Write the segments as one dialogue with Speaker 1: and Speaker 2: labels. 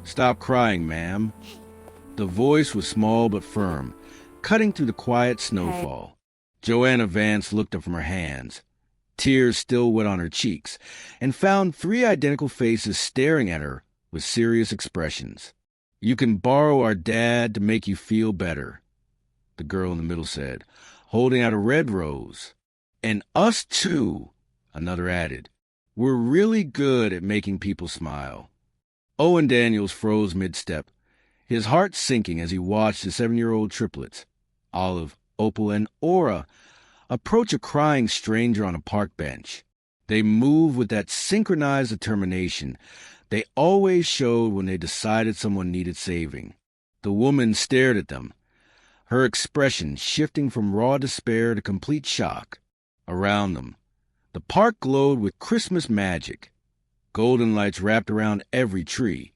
Speaker 1: "Stop crying, ma'am." The voice was small but firm, cutting through the quiet snowfall. Joanna Vance looked up from her hands, tears still wet on her cheeks, and found three identical faces staring at her with serious expressions. "You can borrow our dad to make you feel better," the girl in the middle said, holding out a red rose. "And us too," another added. "We're really good at making people smile." Owen Daniels froze mid-step, his heart sinking as he watched the 7-year-old triplets, Olive, Opal, and Aura, approach a crying stranger on a park bench. They moved with that synchronized determination they always showed when they decided someone needed saving. The woman stared at them, her expression shifting from raw despair to complete shock. Around them, the park glowed with Christmas magic. Golden lights wrapped around every tree,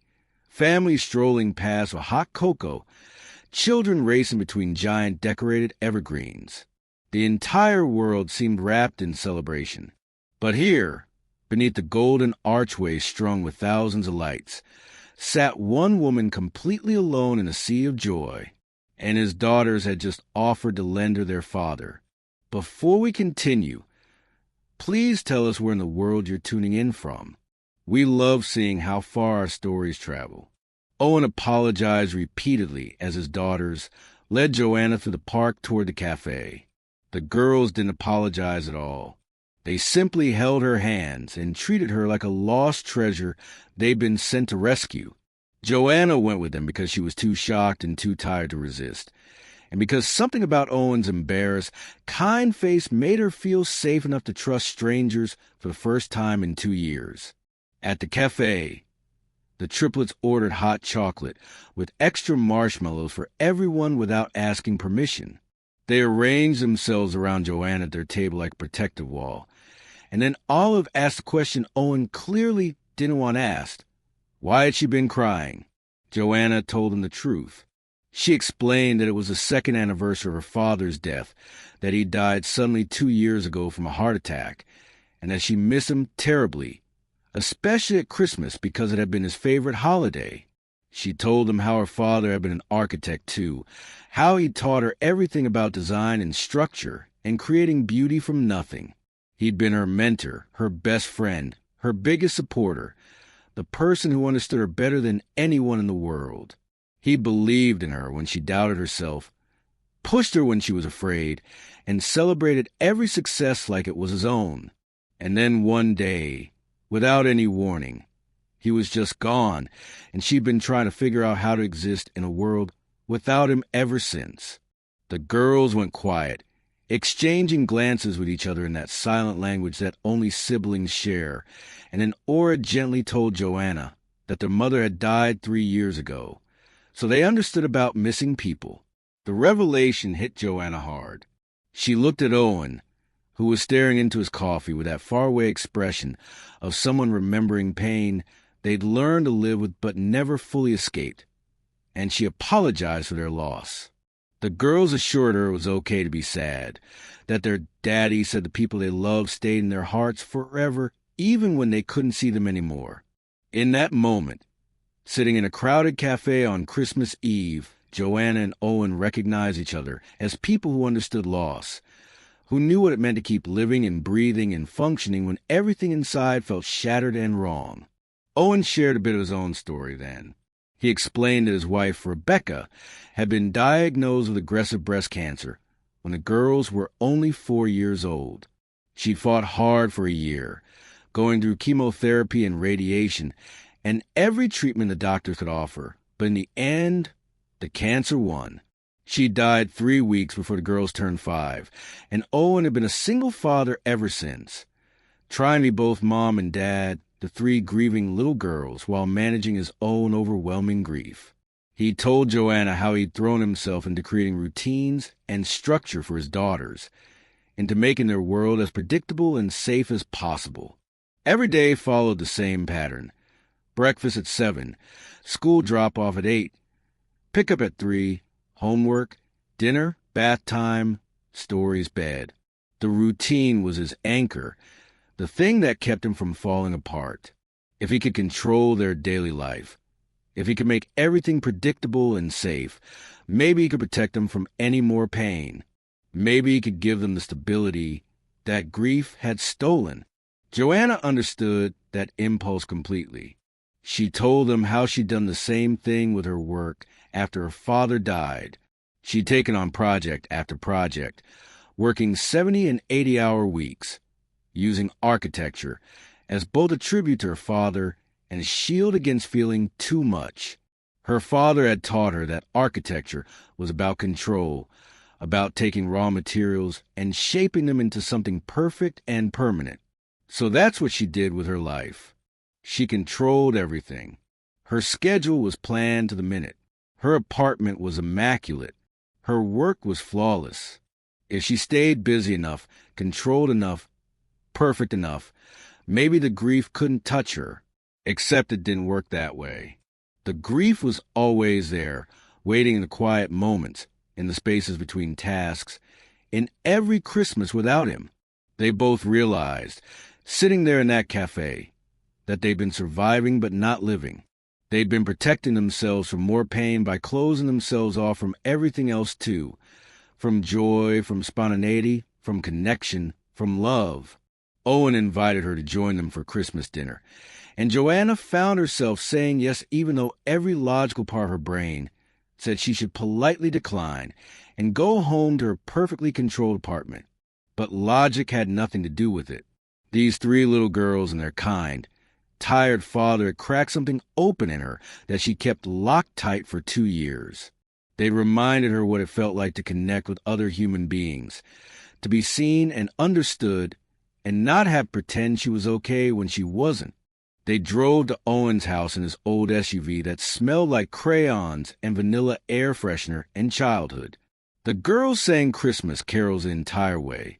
Speaker 1: families strolling past with hot cocoa, children racing between giant decorated evergreens. The entire world seemed wrapped in celebration. But here, beneath the golden archway strung with thousands of lights, sat one woman completely alone in a sea of joy, and his daughters had just offered to lend her their father. Before we continue, please tell us where in the world you're tuning in from. We love seeing how far our stories travel. Owen apologized repeatedly as his daughters led Joanna through the park toward the cafe. The girls didn't apologize at all. They simply held her hands and treated her like a lost treasure they'd been sent to rescue. Joanna went with them because she was too shocked and too tired to resist, and because something about Owen's embarrassed, kind face made her feel safe enough to trust strangers for the first time in 2 years. At the cafe, the triplets ordered hot chocolate with extra marshmallows for everyone without asking permission. They arranged themselves around Joanna at their table like a protective wall, and then Olive asked a question Owen clearly didn't want asked. Why had she been crying? Joanna told him the truth. She explained that it was the second anniversary of her father's death, that he died suddenly 2 years ago from a heart attack, and that she missed him terribly, especially at Christmas because it had been his favorite holiday. She told him how her father had been an architect too, how he taught her everything about design and structure and creating beauty from nothing. He'd been her mentor, her best friend, her biggest supporter, the person who understood her better than anyone in the world. He believed in her when she doubted herself, pushed her when she was afraid, and celebrated every success like it was his own. And then one day, without any warning, he was just gone, and she'd been trying to figure out how to exist in a world without him ever since. The girls went quiet, exchanging glances with each other in that silent language that only siblings share, and then Aura gently told Joanna that their mother had died 3 years ago, so they understood about missing people. The revelation hit Joanna hard. She looked at Owen, who was staring into his coffee with that faraway expression of someone remembering pain they'd learned to live with but never fully escaped, and she apologized for their loss. The girls assured her it was okay to be sad, that their daddy said the people they loved stayed in their hearts forever, even when they couldn't see them anymore. In that moment, sitting in a crowded cafe on Christmas Eve, Joanna and Owen recognized each other as people who understood loss, who knew what it meant to keep living and breathing and functioning when everything inside felt shattered and wrong. Owen shared a bit of his own story then. He explained that his wife, Rebecca, had been diagnosed with aggressive breast cancer when the girls were only 4 years old. She'd fought hard for a year, going through chemotherapy and radiation, and every treatment the doctors could offer. But in the end, the cancer won. She died 3 weeks before the girls turned 5, and Owen had been a single father ever since, trying to be both mom and dad, the 3 grieving little girls, while managing his own overwhelming grief. He told Joanna how he'd thrown himself into creating routines and structure for his daughters, into making their world as predictable and safe as possible. Every day followed the same pattern. Breakfast at 7, school drop-off at 8, pick-up at 3, homework, dinner, bath time, stories, bed. The routine was his anchor, the thing that kept him from falling apart. If he could control their daily life, If he could make everything predictable and safe, maybe he could protect them from any more pain. Maybe he could give them the stability that grief had stolen. Joanna understood that impulse completely. She told him how she'd done the same thing with her work after her father died. She'd taken on project after project, working 70 and 80-hour weeks, using architecture as both a tribute to her father and a shield against feeling too much. Her father had taught her that architecture was about control, about taking raw materials and shaping them into something perfect and permanent. So that's what she did with her life. She controlled everything. Her schedule was planned to the minute. Her apartment was immaculate. Her work was flawless. If she stayed busy enough, controlled enough, perfect enough, maybe the grief couldn't touch her. Except it didn't work that way. The grief was always there, waiting in the quiet moments, in the spaces between tasks, in every Christmas without him. They both realized, sitting there in that cafe, that they'd been surviving but not living. They'd been protecting themselves from more pain by closing themselves off from everything else too, from joy, from spontaneity, from connection, from love. Owen invited her to join them for Christmas dinner, and Joanna found herself saying yes even though every logical part of her brain said she should politely decline and go home to her perfectly controlled apartment. But logic had nothing to do with it. These three little girls and their kind, tired father had cracked something open in her that she kept locked tight for 2 years. They reminded her what it felt like to connect with other human beings, to be seen and understood, and not have pretend she was okay when she wasn't. They drove to Owen's house in his old SUV that smelled like crayons and vanilla air freshener and childhood. The girls sang Christmas carols the entire way,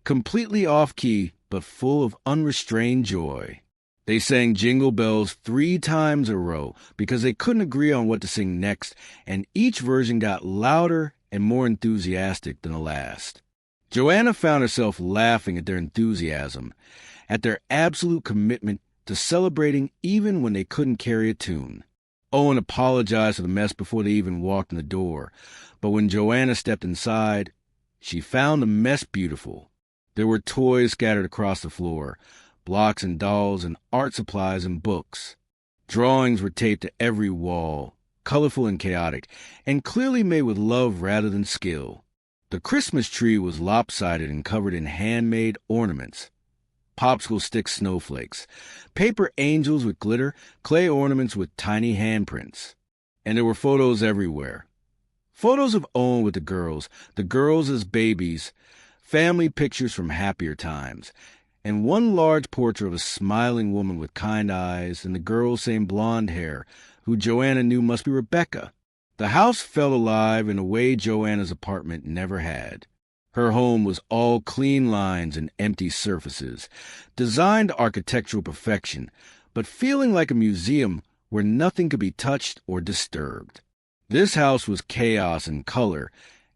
Speaker 1: completely off-key but full of unrestrained joy. They sang Jingle Bells 3 times in a row because they couldn't agree on what to sing next, and each version got louder and more enthusiastic than the last. Joanna found herself laughing at their enthusiasm, at their absolute commitment to celebrating even when they couldn't carry a tune. Owen apologized for the mess before they even walked in the door, but when Joanna stepped inside, she found the mess beautiful. There were toys scattered across the floor, blocks and dolls and art supplies and books. Drawings were taped to every wall, colorful and chaotic, and clearly made with love rather than skill. The Christmas tree was lopsided and covered in handmade ornaments. Popsicle stick snowflakes, paper angels with glitter, clay ornaments with tiny handprints. And there were photos everywhere. Photos of Owen with the girls as babies, family pictures from happier times, and one large portrait of a smiling woman with kind eyes and the girl's same blonde hair, who Joanna knew must be Rebecca. The house felt alive in a way Joanna's apartment never had. Her home was all clean lines and empty surfaces, designed to architectural perfection, but feeling like a museum where nothing could be touched or disturbed. This house was chaos and color,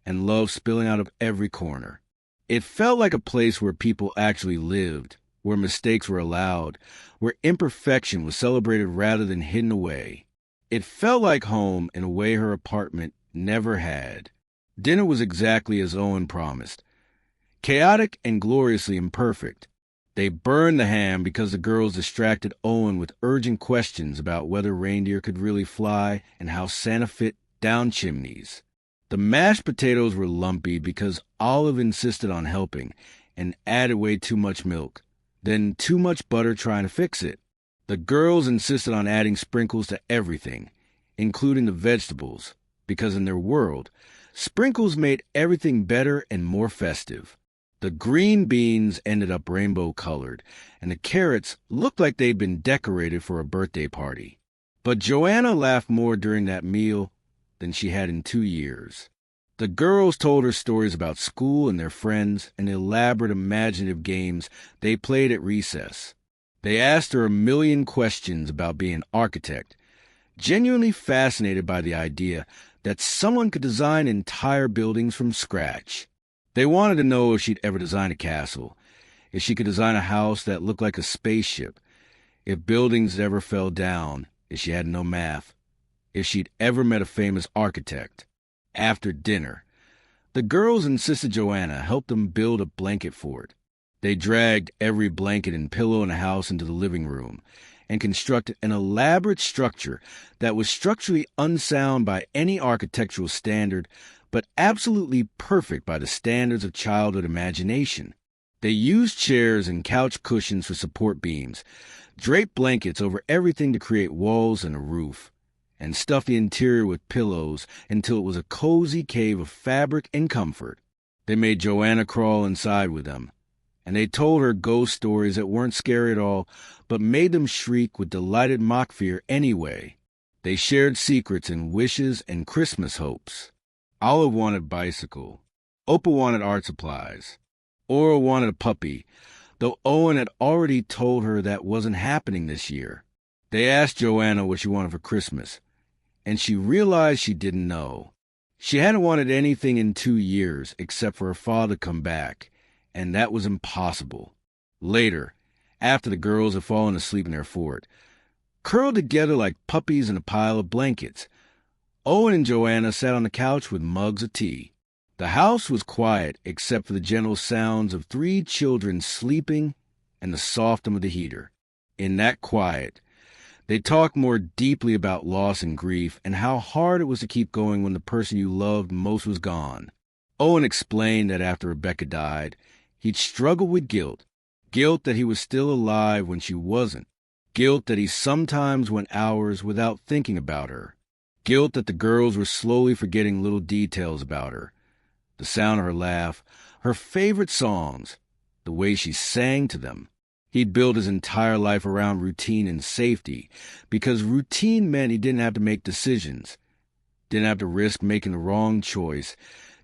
Speaker 1: and love spilling out of every corner. It felt like a place where people actually lived, where mistakes were allowed, where imperfection was celebrated rather than hidden away. It felt like home in a way her apartment never had. Dinner was exactly as Owen promised, chaotic and gloriously imperfect. They burned the ham because the girls distracted Owen with urgent questions about whether reindeer could really fly and how Santa fit down chimneys. The mashed potatoes were lumpy because Olive insisted on helping and added way too much milk, then too much butter trying to fix it. The girls insisted on adding sprinkles to everything, including the vegetables, because in their world, sprinkles made everything better and more festive. The green beans ended up rainbow-colored, and the carrots looked like they'd been decorated for a birthday party. But Joanna laughed more during that meal than she had in 2 years. The girls told her stories about school and their friends and the elaborate imaginative games they played at recess. They asked her a million questions about being an architect, genuinely fascinated by the idea that someone could design entire buildings from scratch. They wanted to know if she'd ever design a castle, if she could design a house that looked like a spaceship, if buildings ever fell down, if she had no math, if she'd ever met a famous architect. After dinner, the girls insisted Joanna help them build a blanket fort. They dragged every blanket and pillow in the house into the living room and constructed an elaborate structure that was structurally unsound by any architectural standard, but absolutely perfect by the standards of childhood imagination. They used chairs and couch cushions for support beams, draped blankets over everything to create walls and a roof, and stuffed the interior with pillows until it was a cozy cave of fabric and comfort. They made Joanna crawl inside with them, and they told her ghost stories that weren't scary at all, but made them shriek with delighted mock fear anyway. They shared secrets and wishes and Christmas hopes. Olive wanted a bicycle. Opal wanted art supplies. Ora wanted a puppy, though Owen had already told her that wasn't happening this year. They asked Joanna what she wanted for Christmas, and she realized she didn't know. She hadn't wanted anything in 2 years except for her father to come back, and that was impossible. Later, after the girls had fallen asleep in their fort, curled together like puppies in a pile of blankets, Owen and Joanna sat on the couch with mugs of tea. The house was quiet except for the gentle sounds of 3 children sleeping and the soft hum of the heater. In that quiet, they talked more deeply about loss and grief and how hard it was to keep going when the person you loved most was gone. Owen explained that after Rebecca died, he'd struggled with guilt. Guilt that he was still alive when she wasn't. Guilt that he sometimes went hours without thinking about her. Guilt that the girls were slowly forgetting little details about her. The sound of her laugh, her favorite songs, the way she sang to them. He'd built his entire life around routine and safety, because routine meant he didn't have to make decisions, didn't have to risk making the wrong choice,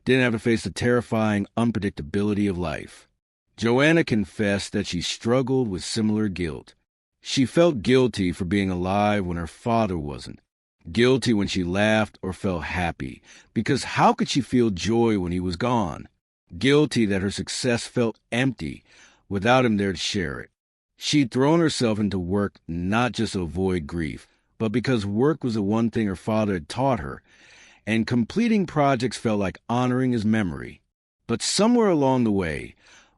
Speaker 1: didn't have to face the terrifying unpredictability of life. Joanna confessed that she struggled with similar guilt. She felt guilty for being alive when her father wasn't. Guilty when she laughed or felt happy, because how could she feel joy when he was gone? Guilty that her success felt empty without him there to share it. She'd thrown herself into work not just to avoid grief, but because work was the one thing her father had taught her, and completing projects felt like honoring his memory. But somewhere along the way,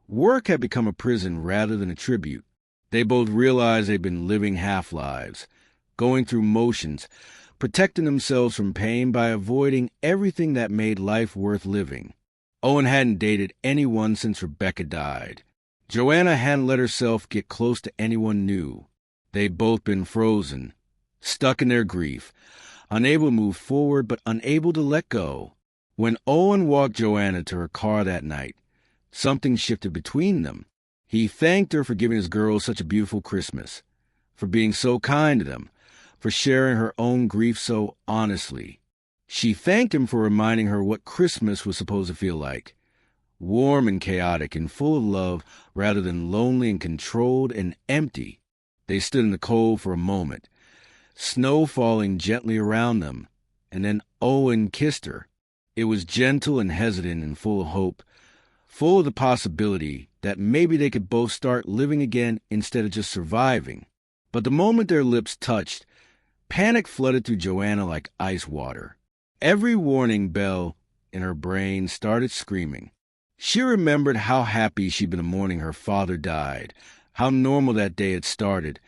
Speaker 1: work had become a prison rather than a tribute. They both realized they'd been living half-lives, going through motions, protecting themselves from pain by avoiding everything that made life worth living. Owen hadn't dated anyone since Rebecca died. Joanna hadn't let herself get close to anyone new. They'd both been frozen, stuck in their grief, unable to move forward but unable to let go. When Owen walked Joanna to her car that night, something shifted between them. He thanked her for giving his girls such a beautiful Christmas, for being so kind to them, for sharing her own grief so honestly. She thanked him for reminding her what Christmas was supposed to feel like. Warm and chaotic and full of love rather than lonely and controlled and empty. They stood in the cold for a moment, snow falling gently around them, and then Owen kissed her. It was gentle and hesitant and full of hope, full of the possibility that maybe they could both start living again instead of just surviving. But the moment their lips touched, panic flooded through Joanna like ice water. Every warning bell in her brain started screaming. She remembered how happy she'd been the morning her father died, how normal that day had started,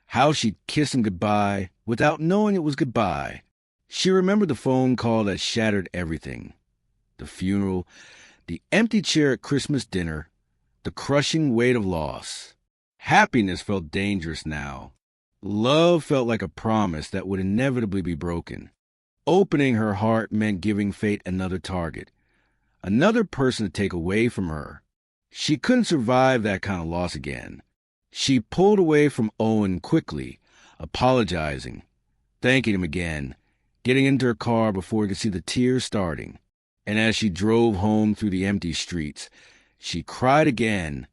Speaker 1: how she'd kissed him goodbye without knowing it was goodbye. She remembered the phone call that shattered everything. The funeral, the empty chair at Christmas dinner, the crushing weight of loss. Happiness felt dangerous now. Love felt like a promise that would inevitably be broken. Opening her heart meant giving fate another target, another person to take away from her. She couldn't survive that kind of loss again. She pulled away from Owen quickly, apologizing, thanking him again, getting into her car before he could see the tears starting. And as she drove home through the empty streets, she cried again.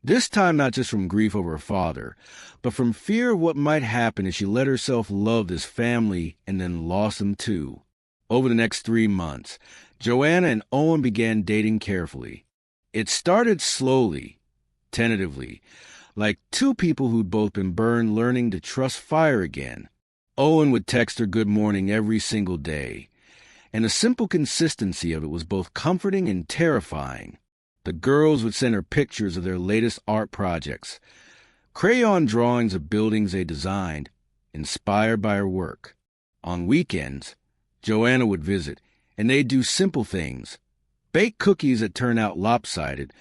Speaker 1: This time not just from grief over her father, but from fear of what might happen if she let herself love this family and then lost them too. Over the next 3 months, Joanna and Owen began dating carefully. It started slowly, tentatively, like 2 people who'd both been burned learning to trust fire again. Owen would text her good morning every single day, and the simple consistency of it was both comforting and terrifying. The girls would send her pictures of their latest art projects, crayon drawings of buildings they designed, inspired by her work. On weekends, Joanna would visit, and they'd do simple things. Bake cookies that turn out lopsided,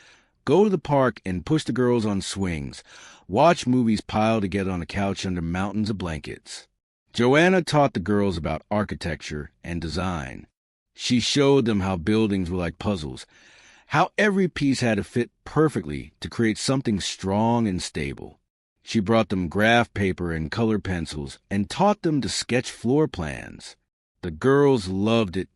Speaker 1: go to the park and push the girls on swings, watch movies piled together on a couch under mountains of blankets. Joanna taught the girls about architecture and design. She showed them how buildings were like puzzles, how every piece had to fit perfectly to create something strong and stable. She brought them graph paper and colored pencils and taught them to sketch floor plans. The girls loved it,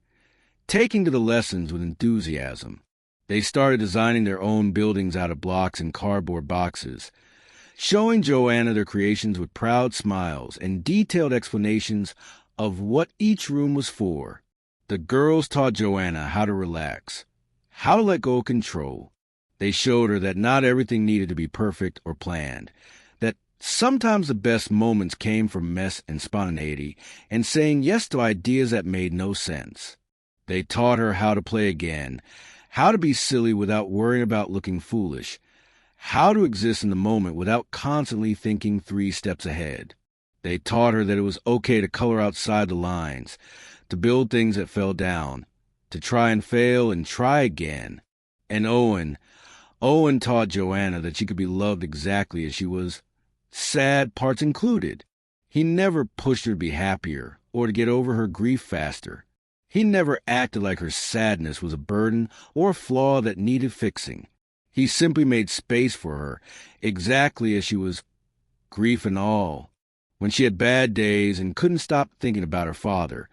Speaker 1: taking to the lessons with enthusiasm. They started designing their own buildings out of blocks and cardboard boxes, showing Joanna their creations with proud smiles and detailed explanations of what each room was for. The girls taught Joanna how to relax, how to let go of control. They showed her that not everything needed to be perfect or planned, that sometimes the best moments came from mess and spontaneity and saying yes to ideas that made no sense. They taught her how to play again, how to be silly without worrying about looking foolish, how to exist in the moment without constantly thinking 3 steps ahead. They taught her that it was okay to color outside the lines, to build things that fell down, to try and fail and try again. And Owen taught Joanna that she could be loved exactly as she was, sad parts included. He never pushed her to be happier or to get over her grief faster. He never acted like her sadness was a burden or a flaw that needed fixing. He simply made space for her, exactly as she was, grief and all. When she had bad days and couldn't stop thinking about her father,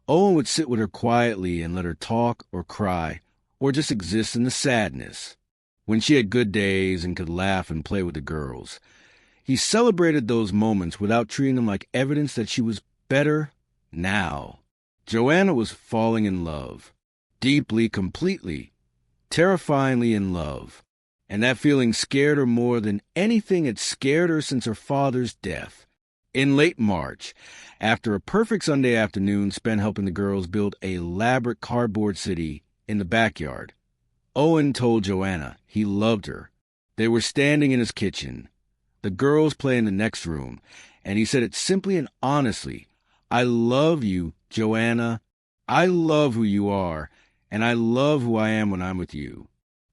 Speaker 1: Owen would sit with her quietly and let her talk or cry, or just exist in the sadness. When she had good days and could laugh and play with the girls, he celebrated those moments without treating them like evidence that she was better now. Joanna was falling in love, deeply, completely, terrifyingly in love, and that feeling scared her more than anything had scared her since her father's death. In late March, after a perfect Sunday afternoon spent helping the girls build an elaborate cardboard city in the backyard, Owen told Joanna he loved her. They were standing in his kitchen, the girls playing in the next room, and he said it simply and honestly, "I love you, Joanna. I love who you are, and I love who I am when I'm with you.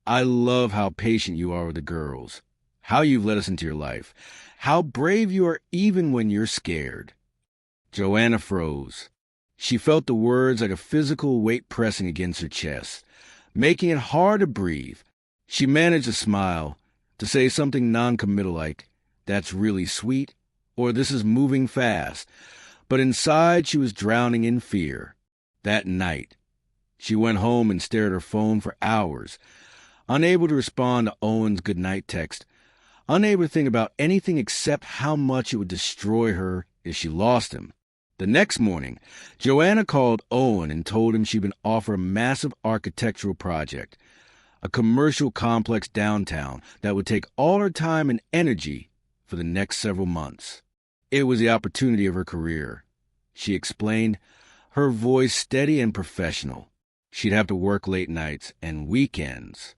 Speaker 1: I love how patient you are with the girls, how you've let us into your life, how brave you are even when you're scared." Joanna froze. She felt the words like a physical weight pressing against her chest, making it hard to breathe. She managed to smile, to say something non-committal like, "That's really sweet," or "This is moving fast," but inside she was drowning in fear. That night, she went home and stared at her phone for hours, unable to respond to Owen's goodnight text, unable to think about anything except how much it would destroy her if she lost him. The next morning, Joanna called Owen and told him she'd been offered a massive architectural project, a commercial complex downtown that would take all her time and energy for the next several months. It was the opportunity of her career, she explained, her voice steady and professional. She'd have to work late nights and weekends.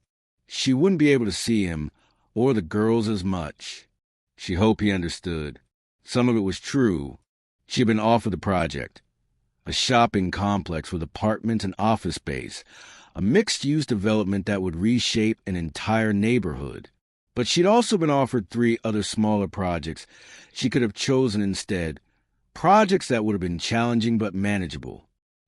Speaker 1: She wouldn't be able to see him or the girls as much. She hoped he understood. Some of it was true. She had been offered the project, a shopping complex with apartments and office space, a mixed-use development that would reshape an entire neighborhood. But she'd also been offered 3 other smaller projects she could have chosen instead, projects that would have been challenging but manageable.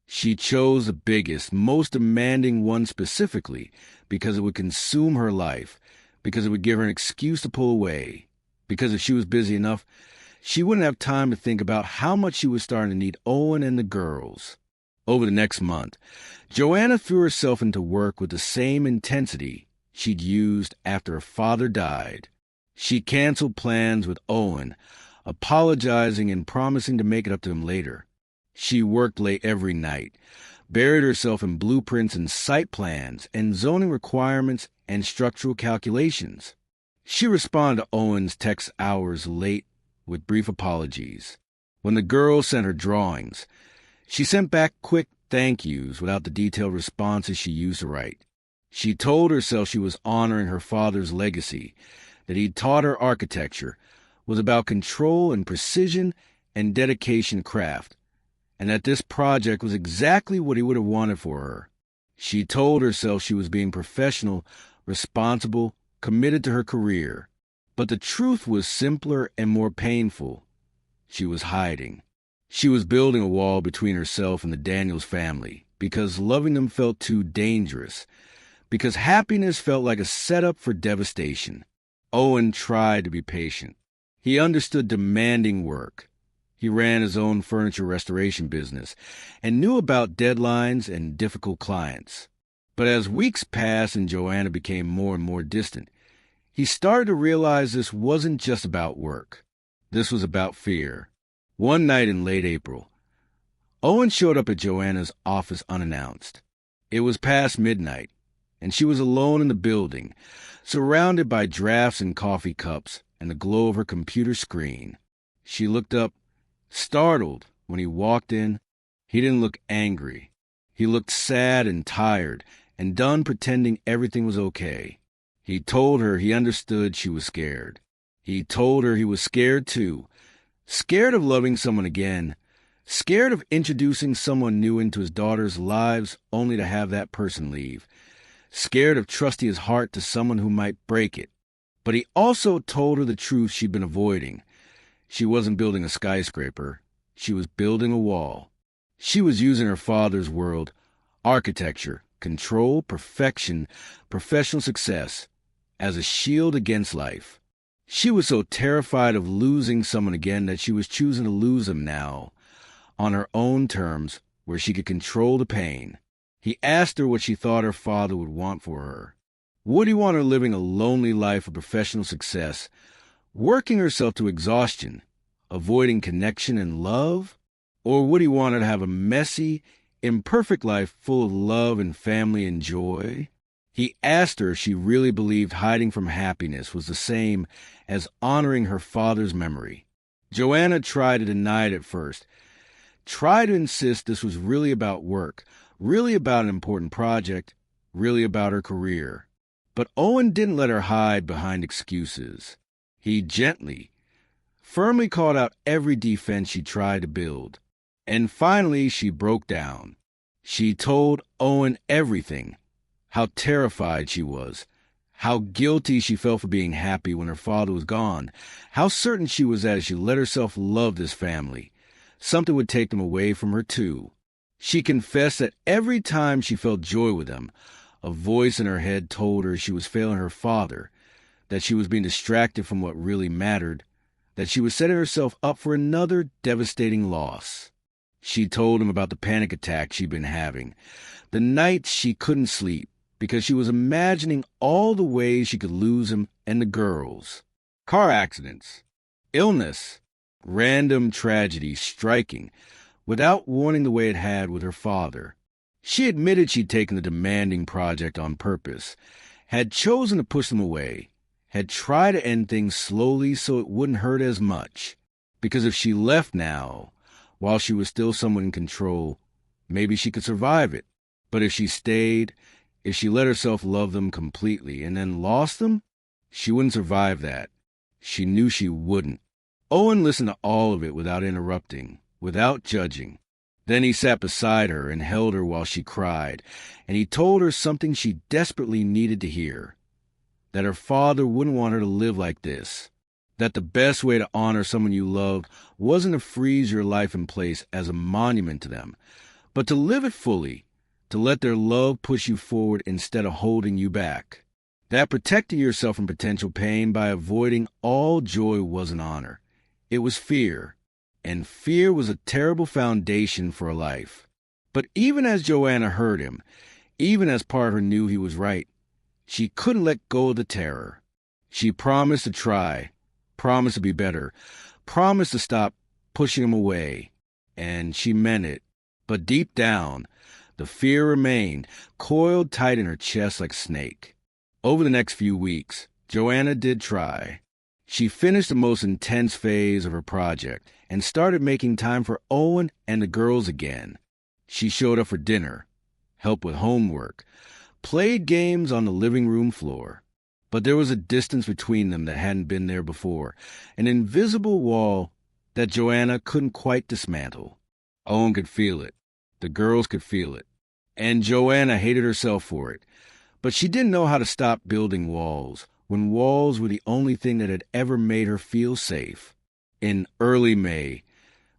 Speaker 1: She chose the biggest, most demanding one specifically because it would consume her life, because it would give her an excuse to pull away, because if she was busy enough, she wouldn't have time to think about how much she was starting to need Owen and the girls. Over the next month, Joanna threw herself into work with the same intensity she'd used after her father died. She canceled plans with Owen, apologizing and promising to make it up to him later. She worked late every night, buried herself in blueprints and site plans and zoning requirements and structural calculations. She responded to Owen's text hours late with brief apologies. When the girl sent her drawings, she sent back quick thank yous without the detailed responses she used to write. She told herself she was honoring her father's legacy, that he'd taught her architecture, was about control and precision and dedication to craft, and that this project was exactly what he would have wanted for her. She told herself she was being professional, responsible, committed to her career. But the truth was simpler and more painful. She was hiding. She was building a wall between herself and the Daniels family because loving them felt too dangerous, because happiness felt like a setup for devastation. Owen tried to be patient. He understood demanding work. He ran his own furniture restoration business and knew about deadlines and difficult clients. But as weeks passed and Joanna became more and more distant, he started to realize this wasn't just about work. This was about fear. One night in late April, Owen showed up at Joanna's office unannounced. It was past midnight, and she was alone in the building, surrounded by drafts and coffee cups and the glow of her computer screen. She looked up, startled, when he walked in. He didn't look angry. He looked sad and tired and done pretending everything was okay. He told her he understood she was scared. He told her he was scared too. Scared of loving someone again. Scared of introducing someone new into his daughter's lives only to have that person leave. Scared of trusting his heart to someone who might break it. But he also told her the truth she'd been avoiding. She wasn't building a skyscraper. She was building a wall. She was using her father's world, architecture, control, perfection, professional success, as a shield against life. She was so terrified of losing someone again that she was choosing to lose him now, on her own terms, where she could control the pain. He asked her what she thought her father would want for her. Would he want her living a lonely life of professional success, working herself to exhaustion, avoiding connection and love? Or would he want her to have a messy, imperfect life full of love and family and joy? He asked her if she really believed hiding from happiness was the same as honoring her father's memory. Joanna tried to deny it at first, tried to insist this was really about work, really about an important project, really about her career. But Owen didn't let her hide behind excuses. He gently, firmly called out every defense she tried to build. And finally, she broke down. She told Owen everything. How terrified she was, how guilty she felt for being happy when her father was gone, how certain she was that if she let herself love this family, something would take them away from her too. She confessed that every time she felt joy with them, a voice in her head told her she was failing her father, that she was being distracted from what really mattered, that she was setting herself up for another devastating loss. She told him about the panic attack she'd been having, the nights she couldn't sleep, because she was imagining all the ways she could lose him and the girls. Car accidents, illness, random tragedy striking, without warning the way it had with her father. She admitted she'd taken the demanding project on purpose, had chosen to push them away, had tried to end things slowly so it wouldn't hurt as much. Because if she left now, while she was still somewhat in control, maybe she could survive it. But if she stayed, if she let herself love them completely and then lost them, she wouldn't survive that. She knew she wouldn't. Owen listened to all of it without interrupting, without judging. Then he sat beside her and held her while she cried, and he told her something she desperately needed to hear. That her father wouldn't want her to live like this. That the best way to honor someone you loved wasn't to freeze your life in place as a monument to them, but to live it fully, to let their love push you forward instead of holding you back. That protecting yourself from potential pain by avoiding all joy wasn't honor. It was fear. And fear was a terrible foundation for a life. But even as Joanna heard him, even as part of her knew he was right, she couldn't let go of the terror. She promised to try, promised to be better, promised to stop pushing him away. And she meant it. But deep down, the fear remained, coiled tight in her chest like a snake. Over the next few weeks, Joanna did try. She finished the most intense phase of her project and started making time for Owen and the girls again. She showed up for dinner, helped with homework, played games on the living room floor. But there was a distance between them that hadn't been there before, an invisible wall that Joanna couldn't quite dismantle. Owen could feel it. The girls could feel it. And Joanna hated herself for it. But she didn't know how to stop building walls, when walls were the only thing that had ever made her feel safe. In early May,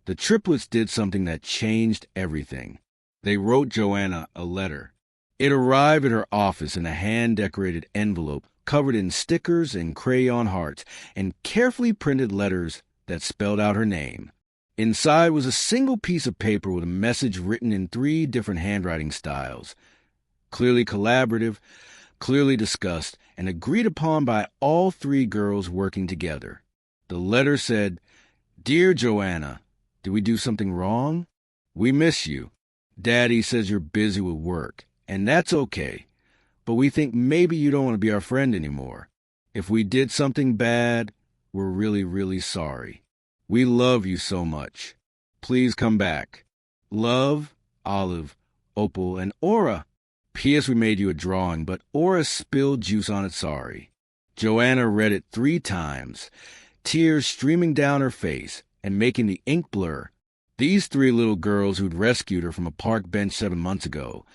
Speaker 1: the Triplets did something that changed everything. They wrote Joanna a letter. It arrived at her office in a hand-decorated envelope covered in stickers and crayon hearts and carefully printed letters that spelled out her name. Inside was a single piece of paper with a message written in 3 different handwriting styles, clearly collaborative, clearly discussed, and agreed upon by all 3 girls working together. The letter said, "Dear Joanna, did we do something wrong? We miss you. Daddy says you're busy with work, and that's okay. But we think maybe you don't want to be our friend anymore. If we did something bad, we're really, really sorry. We love you so much. Please come back. Love, Olive, Opal, and Aura. P.S. We made you a drawing, but Aura spilled juice on it, sorry." Joanna read it 3 times, tears streaming down her face and making the ink blur. These 3 little girls who'd rescued her from a park bench 7 months ago,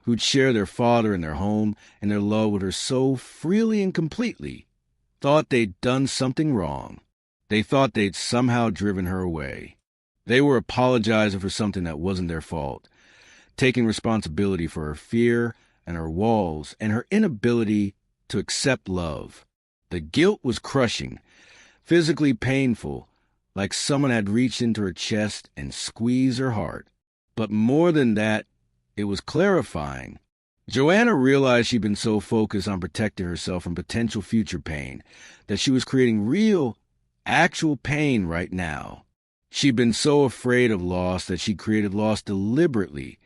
Speaker 1: who'd share their father and their home and their love with her so freely and completely, thought they'd done something wrong. They thought they'd somehow driven her away. They were apologizing for something that wasn't their fault, taking responsibility for her fear and her walls and her inability to accept love. The guilt was crushing, physically painful, like someone had reached into her chest and squeezed her heart. But more than that, it was clarifying. Joanna realized she'd been so focused on protecting herself from potential future pain that she was creating real, actual pain right now. She'd been so afraid of loss that she created loss deliberately,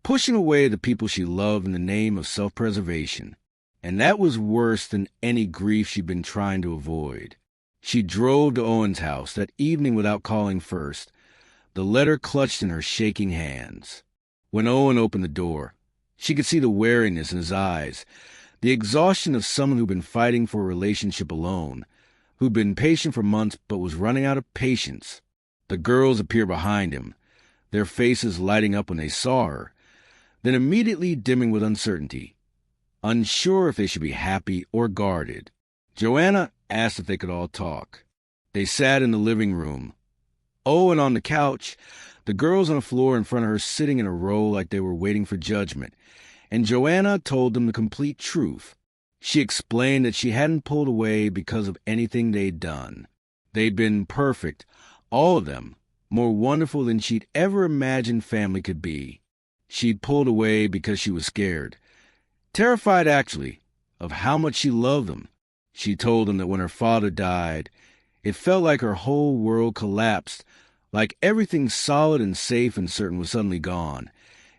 Speaker 1: pushing away the people she loved in the name of self-preservation. And that was worse than any grief she'd been trying to avoid. She drove to Owen's house that evening without calling first, the letter clutched in her shaking hands. When Owen opened the door, she could see the wariness in his eyes, the exhaustion of someone who'd been fighting for a relationship alone, who'd been patient for months but was running out of patience. The girls appeared behind him, their faces lighting up when they saw her, then immediately dimming with uncertainty, unsure if they should be happy or guarded. Joanna asked if they could all talk. They sat in the living room, Owen on the couch, the girls on the floor in front of her sitting in a row like they were waiting for judgment, and Joanna told them the complete truth. She explained that she hadn't pulled away because of anything they'd done. They'd been perfect, all of them, more wonderful than she'd ever imagined family could be. She'd pulled away because she was scared, terrified actually, of how much she loved them. She told them that when her father died, it felt like her whole world collapsed, like everything solid and safe and certain was suddenly gone,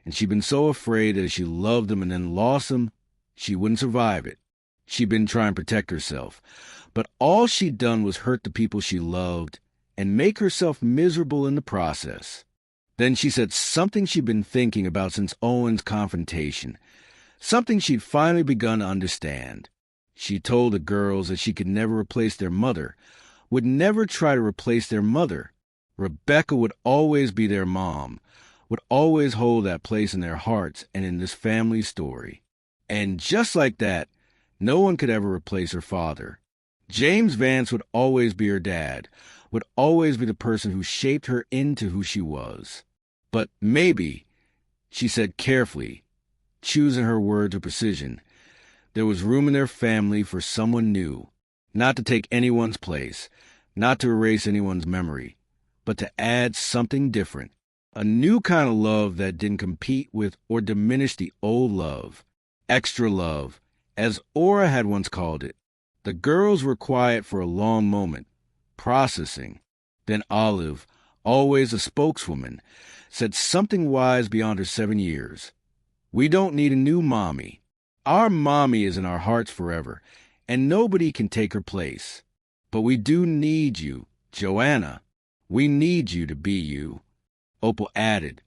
Speaker 1: and she'd been so afraid that if she loved him and then lost him, she wouldn't survive it. She'd been trying to protect herself, but all she'd done was hurt the people she loved and make herself miserable in the process. Then she said something she'd been thinking about since Owen's confrontation, something she'd finally begun to understand. She told the girls that she could never replace their mother, would never try to replace their mother. Rebecca would always be their mom, would always hold that place in their hearts and in this family story. And just like that, no one could ever replace her father. James Vance would always be her dad, would always be the person who shaped her into who she was. But maybe, she said carefully, choosing her words with precision, there was room in their family for someone new, not to take anyone's place, not to erase anyone's memory, but to add something different, a new kind of love that didn't compete with or diminish the old love, extra love, as Aura had once called it. The girls were quiet for a long moment, processing. Then Olive, always a spokeswoman, said something wise beyond her 7 years. "We don't need a new mommy. Our mommy is in our hearts forever, and nobody can take her place." But we do need you, Joanna. We need you to be you. Opal added,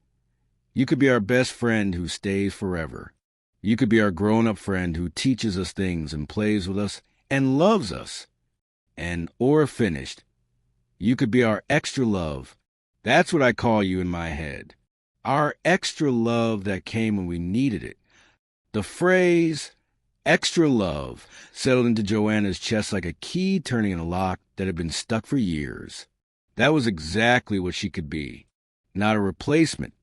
Speaker 1: you could be our best friend who stays forever. You could be our grown-up friend who teaches us things and plays with us and loves us. And Aura finished, you could be our extra love. That's what I call you in my head. Our extra love that came when we needed it. The phrase, extra love, settled into Joanna's chest like a key turning in a lock that had been stuck for years. That was exactly what she could be. Not a replacement,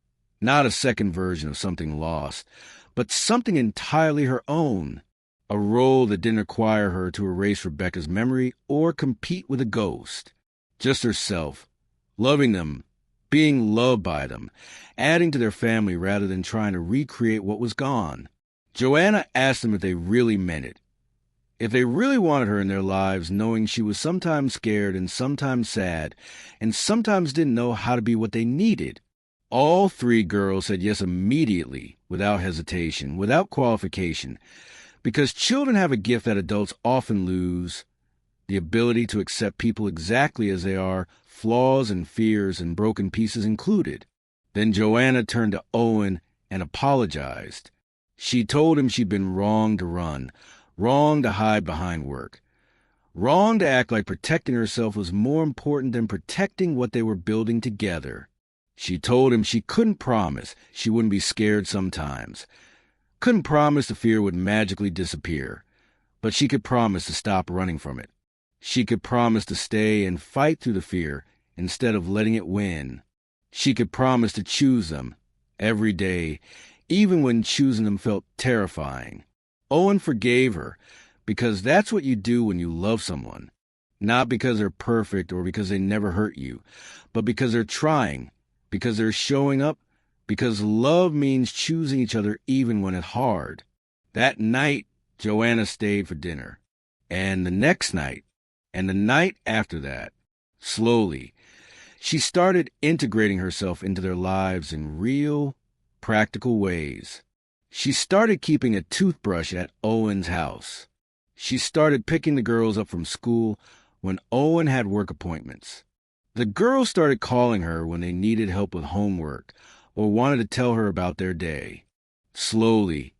Speaker 1: not a second version of something lost, but something entirely her own. A role that didn't require her to erase Rebecca's memory or compete with a ghost. Just herself, loving them, being loved by them, adding to their family rather than trying to recreate what was gone. Joanna asked them if they really meant it. If they really wanted her in their lives, knowing she was sometimes scared and sometimes sad, and sometimes didn't know how to be what they needed. All three girls said yes immediately, without hesitation, without qualification, because children have a gift that adults often lose, the ability to accept people exactly as they are, flaws and fears and broken pieces included. Then Joanna turned to Owen and apologized. She told him she'd been wrong to run, wrong to hide behind work, wrong to act like protecting herself was more important than protecting what they were building together. She told him she couldn't promise she wouldn't be scared sometimes, couldn't promise the fear would magically disappear, but she could promise to stop running from it. She could promise to stay and fight through the fear instead of letting it win. She could promise to choose them every day, even when choosing them felt terrifying. Owen forgave her because that's what you do when you love someone. Not because they're perfect or because they never hurt you, but because they're trying, because they're showing up, because love means choosing each other even when it's hard. That night, Joanna stayed for dinner. And the next night, and the night after that, slowly, she started integrating herself into their lives in real, practical ways. She started keeping a toothbrush at Owen's house. She started picking the girls up from school when Owen had work appointments. The girls started calling her when they needed help with homework or wanted to tell her about their day. Slowly,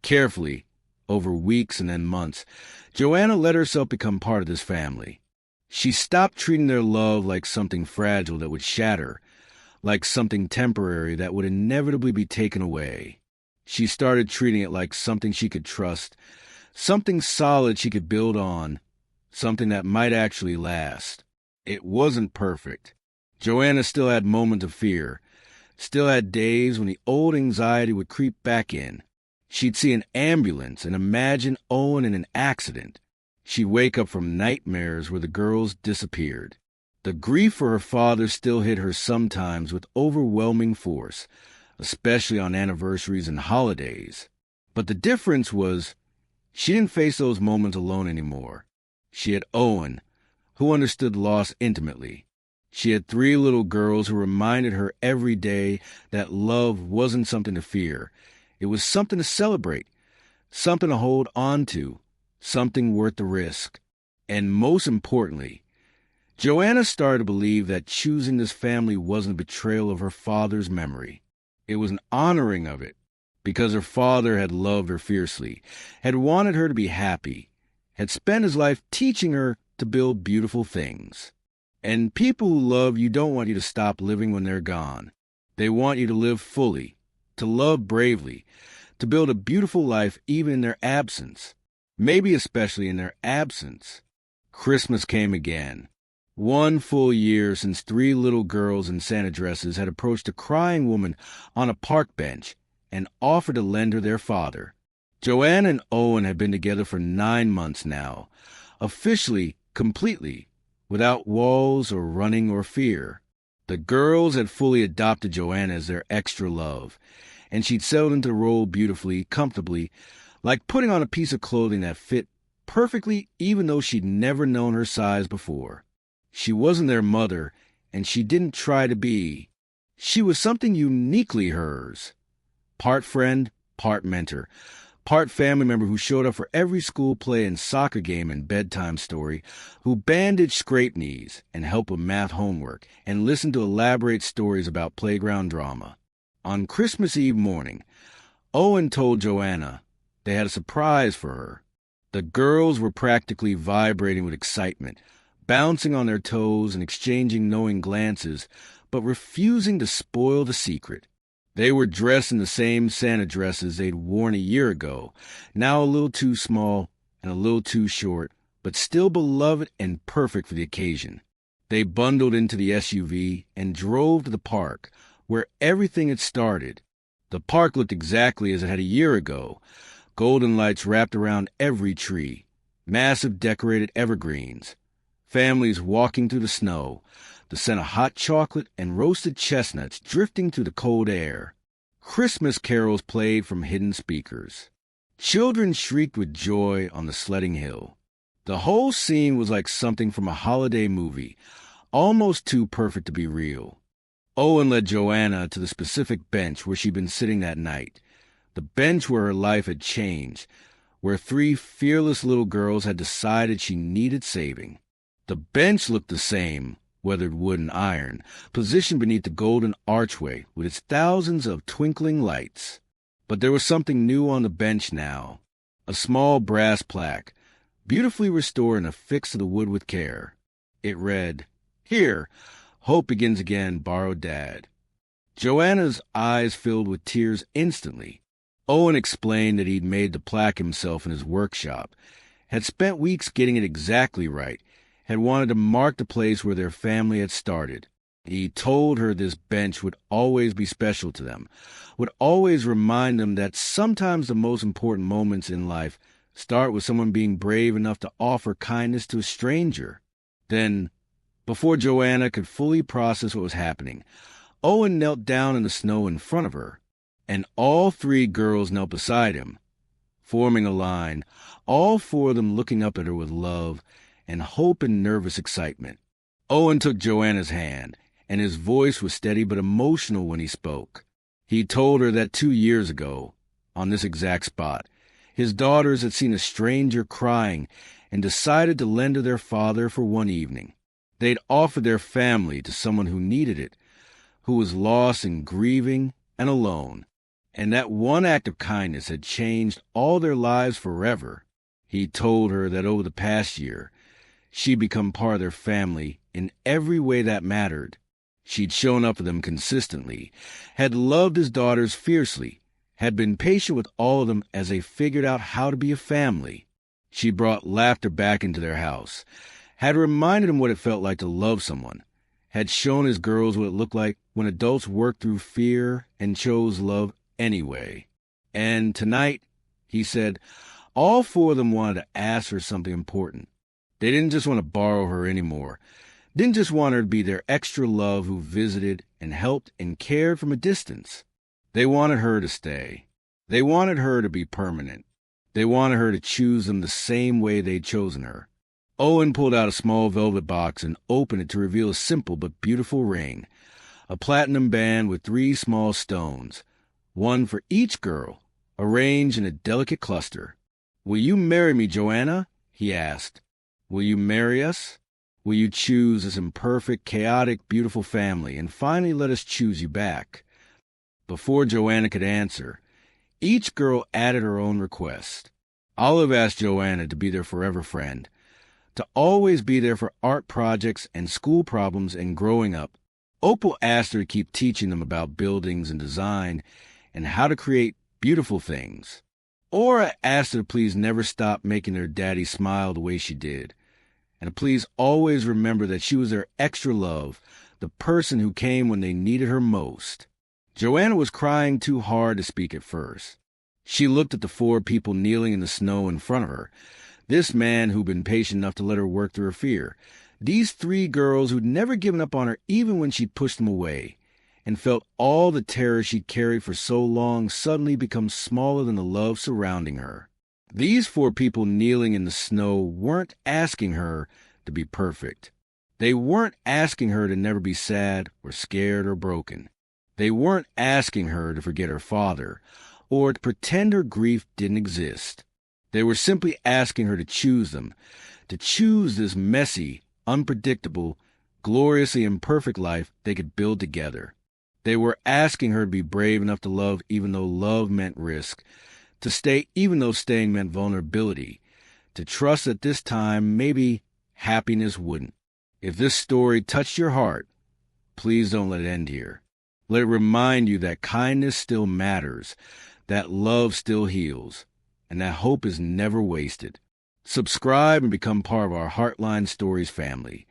Speaker 1: carefully, over weeks and then months, Joanna let herself become part of this family. She stopped treating their love like something fragile that would shatter, like something temporary that would inevitably be taken away. She started treating it like something she could trust, something solid she could build on, something that might actually last. It wasn't perfect. Joanna still had moments of fear, still had days when the old anxiety would creep back in. She'd see an ambulance and imagine Owen in an accident. She'd wake up from nightmares where the girls disappeared. The grief for her father still hit her sometimes with overwhelming force, especially on anniversaries and holidays. But the difference was she didn't face those moments alone anymore. She had Owen, who understood loss intimately. She had three little girls who reminded her every day that love wasn't something to fear. It was something to celebrate, something to hold on to, something worth the risk. And most importantly, Joanna started to believe that choosing this family wasn't a betrayal of her father's memory. It was an honoring of it, because her father had loved her fiercely, had wanted her to be happy, had spent his life teaching her to build beautiful things. And people who love you don't want you to stop living when they're gone. They want you to live fully, to love bravely, to build a beautiful life even in their absence, maybe especially in their absence. Christmas came again. 1 full year since 3 little girls in Santa dresses had approached a crying woman on a park bench and offered to lend her their father. Joanna and Owen had been together for 9 months now, officially, completely, without walls or running or fear. The girls had fully adopted Joanna as their extra love, and she'd settled into the role beautifully, comfortably, like putting on a piece of clothing that fit perfectly even though she'd never known her size before. She wasn't their mother, and she didn't try to be. She was something uniquely hers. Part friend, part mentor, part family member who showed up for every school play and soccer game and bedtime story, who bandaged scraped knees and helped with math homework and listened to elaborate stories about playground drama. On Christmas Eve morning, Owen told Joanna they had a surprise for her. The girls were practically vibrating with excitement, bouncing on their toes and exchanging knowing glances, but refusing to spoil the secret. They were dressed in the same Santa dresses they'd worn a year ago, now a little too small and a little too short, but still beloved and perfect for the occasion. They bundled into the SUV and drove to the park, where everything had started. The park looked exactly as it had a year ago. Golden lights wrapped around every tree, massive decorated evergreens, families walking through the snow, the scent of hot chocolate and roasted chestnuts drifting through the cold air. Christmas carols played from hidden speakers. Children shrieked with joy on the sledding hill. The whole scene was like something from a holiday movie, almost too perfect to be real. Owen led Joanna to the specific bench where she'd been sitting that night, the bench where her life had changed, where 3 fearless little girls had decided she needed saving. The bench looked the same, weathered wood and iron, positioned beneath the golden archway with its thousands of twinkling lights. But there was something new on the bench now, a small brass plaque, beautifully restored and affixed to the wood with care. It read, "Here, hope begins again, borrowed Dad." Joanna's eyes filled with tears instantly. Owen explained that he'd made the plaque himself in his workshop, had spent weeks getting it exactly right, had wanted to mark the place where their family had started. He told her this bench would always be special to them, would always remind them that sometimes the most important moments in life start with someone being brave enough to offer kindness to a stranger. Then, before Joanna could fully process what was happening, Owen knelt down in the snow in front of her, and all 3 girls knelt beside him, forming a line, all 4 of them looking up at her with love and hope and nervous excitement. Owen took Joanna's hand, and his voice was steady but emotional when he spoke. He told her that 2 years ago, on this exact spot, his daughters had seen a stranger crying and decided to lend to their father for one evening. They'd offered their family to someone who needed it, who was lost and grieving and alone. And that one act of kindness had changed all their lives forever. He told her that over the past year, she'd become part of their family in every way that mattered. She'd shown up for them consistently, had loved his daughters fiercely, had been patient with all of them as they figured out how to be a family. She brought laughter back into their house, had reminded him what it felt like to love someone, had shown his girls what it looked like when adults worked through fear and chose love anyway. And tonight, he said, all 4 of them wanted to ask her something important. They didn't just want to borrow her anymore, didn't just want her to be their extra love who visited and helped and cared from a distance. They wanted her to stay. They wanted her to be permanent. They wanted her to choose them the same way they'd chosen her. Owen pulled out a small velvet box and opened it to reveal a simple but beautiful ring, a platinum band with 3 small stones, one for each girl, arranged in a delicate cluster. "Will you marry me, Joanna?" he asked. "Will you marry us? Will you choose this imperfect, chaotic, beautiful family, and finally let us choose you back?" Before Joanna could answer, each girl added her own request. Olive asked Joanna to be their forever friend, to always be there for art projects and school problems and growing up. Opal asked her to keep teaching them about buildings and design and how to create beautiful things. Aura asked her to please never stop making their daddy smile the way she did, and to please always remember that she was their extra love, the person who came when they needed her most. Joanna was crying too hard to speak at first. She looked at the 4 people kneeling in the snow in front of her, this man who'd been patient enough to let her work through her fear, these 3 girls who'd never given up on her even when she'd pushed them away, and felt all the terror she'd carried for so long suddenly become smaller than the love surrounding her. These 4 people kneeling in the snow weren't asking her to be perfect. They weren't asking her to never be sad or scared or broken. They weren't asking her to forget her father, or to pretend her grief didn't exist. They were simply asking her to choose them, to choose this messy, unpredictable, gloriously imperfect life they could build together. They were asking her to be brave enough to love even though love meant risk, to stay even though staying meant vulnerability, to trust that this time maybe happiness wouldn't. If this story touched your heart, please don't let it end here. Let it remind you that kindness still matters, that love still heals, and that hope is never wasted. Subscribe and become part of our Heartline Stories family,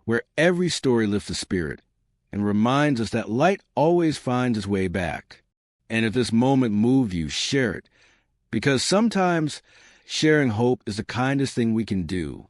Speaker 1: where every story lifts the spirit and reminds us that light always finds its way back. And if this moment moved you, share it, because sometimes sharing hope is the kindest thing we can do.